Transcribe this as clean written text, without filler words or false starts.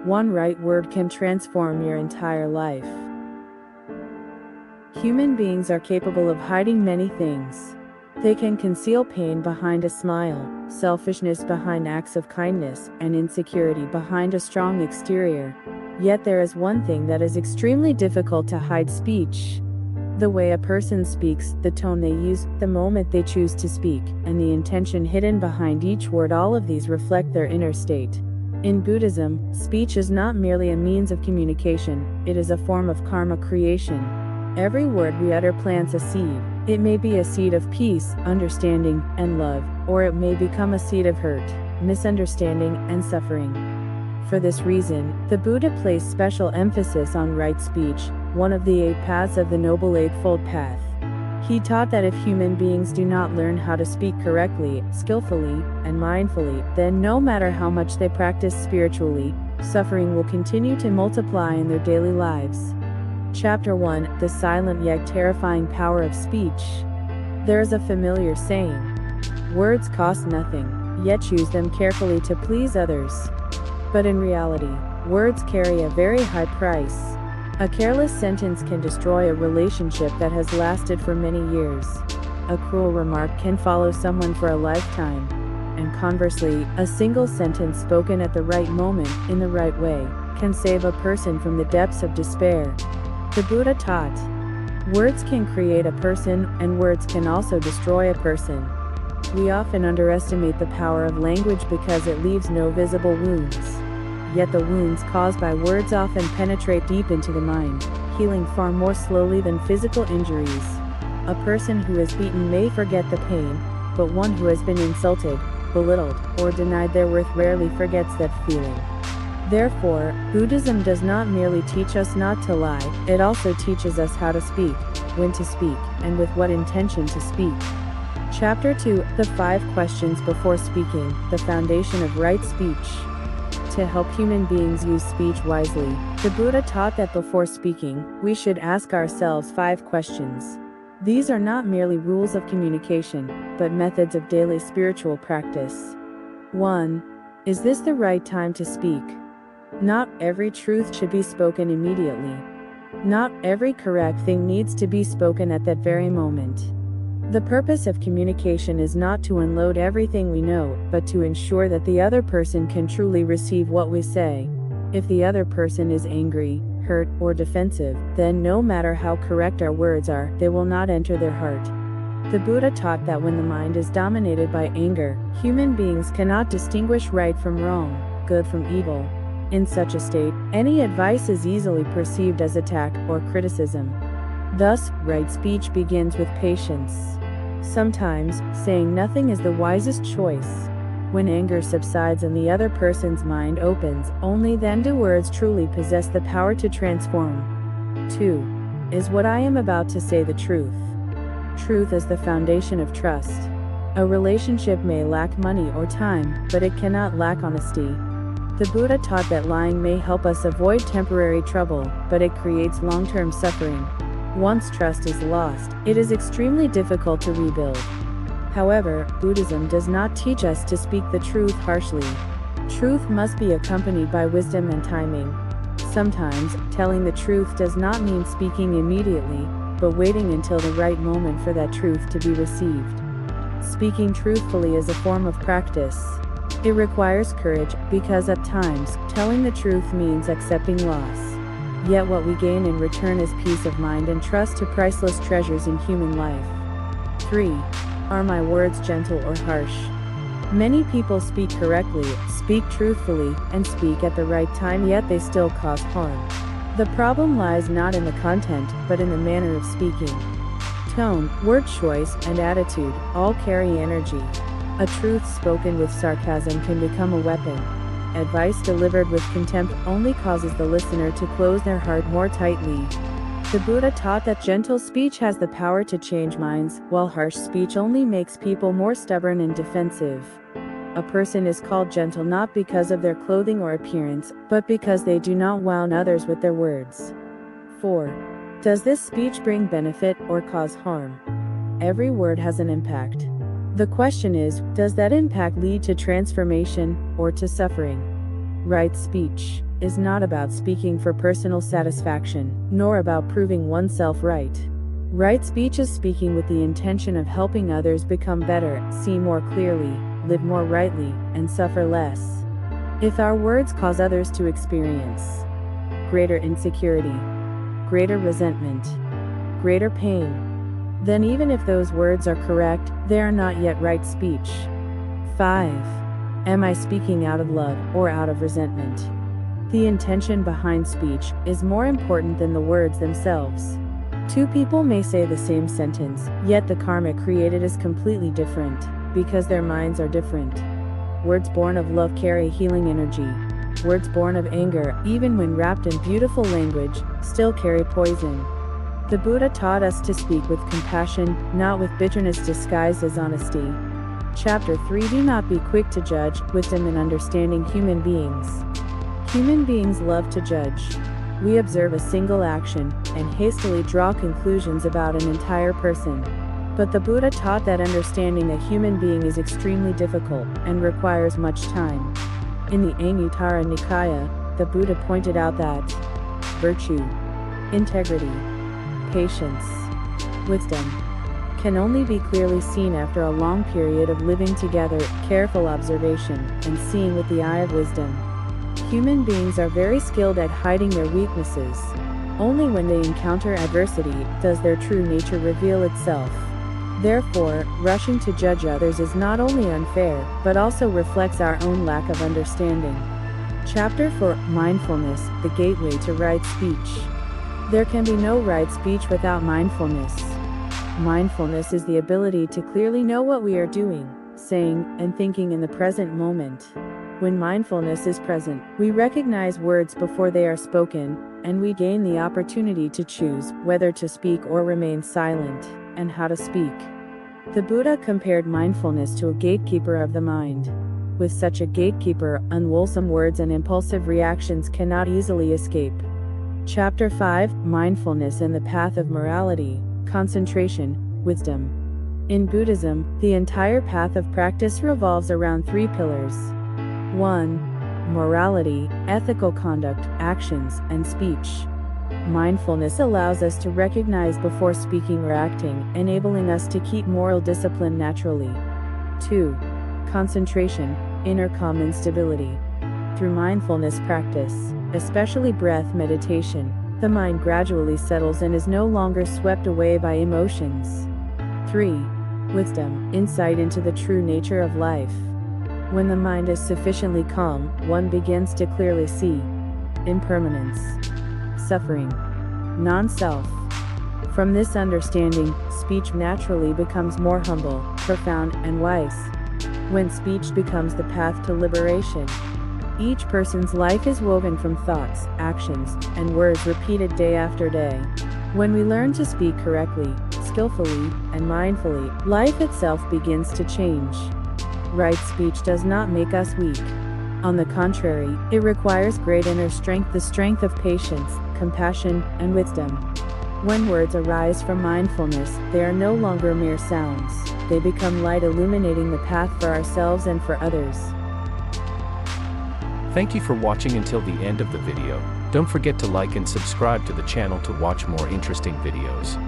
One right word can transform your entire life. Human beings are capable of hiding many things. They can conceal pain behind a smile, selfishness behind acts of kindness, and insecurity behind a strong exterior. Yet there is one thing that is extremely difficult to hide: speech. The way a person speaks, the tone they use, the moment they choose to speak, and the intention hidden behind each word, all of these reflect their inner state. In Buddhism, speech is not merely a means of communication, it is a form of karma creation. Every word we utter plants a seed. It may be a seed of peace, understanding, and love, or it may become a seed of hurt, misunderstanding, and suffering. For this reason, the Buddha placed special emphasis on right speech, one of the 8 paths of the Noble Eightfold Path. He taught that if human beings do not learn how to speak correctly, skillfully, and mindfully, then no matter how much they practice spiritually, suffering will continue to multiply in their daily lives. Chapter 1: The Silent Yet Terrifying Power of Speech. There is a familiar saying, "Words cost nothing, yet choose them carefully to please others." But in reality, words carry a very high price. A careless sentence can destroy a relationship that has lasted for many years. A cruel remark can follow someone for a lifetime. And conversely, a single sentence spoken at the right moment, in the right way, can save a person from the depths of despair. The Buddha taught, words can create a person, and words can also destroy a person. We often underestimate the power of language because it leaves no visible wounds. Yet the wounds caused by words often penetrate deep into the mind, healing far more slowly than physical injuries. A person who is beaten may forget the pain, but one who has been insulted, belittled, or denied their worth rarely forgets that feeling. Therefore, Buddhism does not merely teach us not to lie, it also teaches us how to speak, when to speak, and with what intention to speak. Chapter 2: The 5 Questions Before Speaking, the Foundation of Right Speech. To help human beings use speech wisely, the Buddha taught that before speaking, we should ask ourselves 5 questions. These are not merely rules of communication, but methods of daily spiritual practice. 1. Is this the right time to speak? Not every truth should be spoken immediately. Not every correct thing needs to be spoken at that very moment. The purpose of communication is not to unload everything we know, but to ensure that the other person can truly receive what we say. If the other person is angry, hurt, or defensive, then no matter how correct our words are, they will not enter their heart. The Buddha taught that when the mind is dominated by anger, human beings cannot distinguish right from wrong, good from evil. In such a state, any advice is easily perceived as attack or criticism. Thus, right speech begins with patience. Sometimes, saying nothing is the wisest choice. When anger subsides and the other person's mind opens, only then do words truly possess the power to transform. 2. Is what I am about to say the truth? Truth is the foundation of trust. A relationship may lack money or time, but it cannot lack honesty. The Buddha taught that lying may help us avoid temporary trouble, but it creates long-term suffering. Once trust is lost, it is extremely difficult to rebuild. However, Buddhism does not teach us to speak the truth harshly. Truth must be accompanied by wisdom and timing. Sometimes, telling the truth does not mean speaking immediately, but waiting until the right moment for that truth to be received. Speaking truthfully is a form of practice. It requires courage, because at times, telling the truth means accepting loss. Yet what we gain in return is peace of mind and trust to priceless treasures in human life. 3. Are my words gentle or harsh? Many people speak correctly, speak truthfully, and speak at the right time, yet they still cause harm. The problem lies not in the content, but in the manner of speaking. Tone, word choice, and attitude all carry energy. A truth spoken with sarcasm can become a weapon. Advice delivered with contempt only causes the listener to close their heart more tightly. The Buddha taught that gentle speech has the power to change minds, while harsh speech only makes people more stubborn and defensive. A person is called gentle not because of their clothing or appearance, but because they do not wound others with their words. 4. Does this speech bring benefit or cause harm? Every word has an impact. The question is, does that impact lead to transformation, or to suffering? Right speech. is not about speaking for personal satisfaction, nor about proving oneself right. Right speech is speaking with the intention of helping others become better, see more clearly, live more rightly, and suffer less. If our words cause others to experience greater insecurity, greater resentment, greater pain, then even if those words are correct, they are not yet right speech. 5. Am I speaking out of love or out of resentment? The intention behind speech is more important than the words themselves. Two people may say the same sentence, yet the karma created is completely different, because their minds are different. Words born of love carry healing energy. Words born of anger, even when wrapped in beautiful language, still carry poison. The Buddha taught us to speak with compassion, not with bitterness disguised as honesty. Chapter 3. Do not be quick to judge, wisdom in understanding human beings. Human beings love to judge. We observe a single action, and hastily draw conclusions about an entire person. But the Buddha taught that understanding a human being is extremely difficult, and requires much time. In the Anguttara Nikaya, the Buddha pointed out that virtue, integrity, patience, wisdom can only be clearly seen after a long period of living together, careful observation, and seeing with the eye of wisdom. Human beings are very skilled at hiding their weaknesses. Only when they encounter adversity does their true nature reveal itself. Therefore, rushing to judge others is not only unfair, but also reflects our own lack of understanding. Chapter 4. Mindfulness, the gateway to right speech. There can be no right speech without mindfulness. Mindfulness is the ability to clearly know what we are doing, saying, and thinking in the present moment. When mindfulness is present, we recognize words before they are spoken, and we gain the opportunity to choose whether to speak or remain silent, and how to speak. The Buddha compared mindfulness to a gatekeeper of the mind. With such a gatekeeper, unwholesome words and impulsive reactions cannot easily escape. Chapter 5. Mindfulness and the path of morality, concentration, wisdom. In Buddhism, the entire path of practice revolves around 3 pillars. 1. Morality, ethical conduct, actions, and speech. Mindfulness allows us to recognize before speaking or acting, enabling us to keep moral discipline naturally. 2. Concentration, inner calm and stability. Through mindfulness practice, especially breath meditation, the mind gradually settles and is no longer swept away by emotions. 3. Wisdom, insight into the true nature of life. When the mind is sufficiently calm, one begins to clearly see impermanence, suffering, non-self. From this understanding, speech naturally becomes more humble, profound, and wise. When speech becomes the path to liberation, each person's life is woven from thoughts, actions, and words repeated day after day. When we learn to speak correctly, skillfully, and mindfully, life itself begins to change. Right speech does not make us weak. On the contrary, it requires great inner strength, the strength of patience, compassion, and wisdom. When words arise from mindfulness, they are no longer mere sounds. They become light illuminating the path for ourselves and for others. Thank you for watching until the end of the video. Don't forget to like and subscribe to the channel to watch more interesting videos.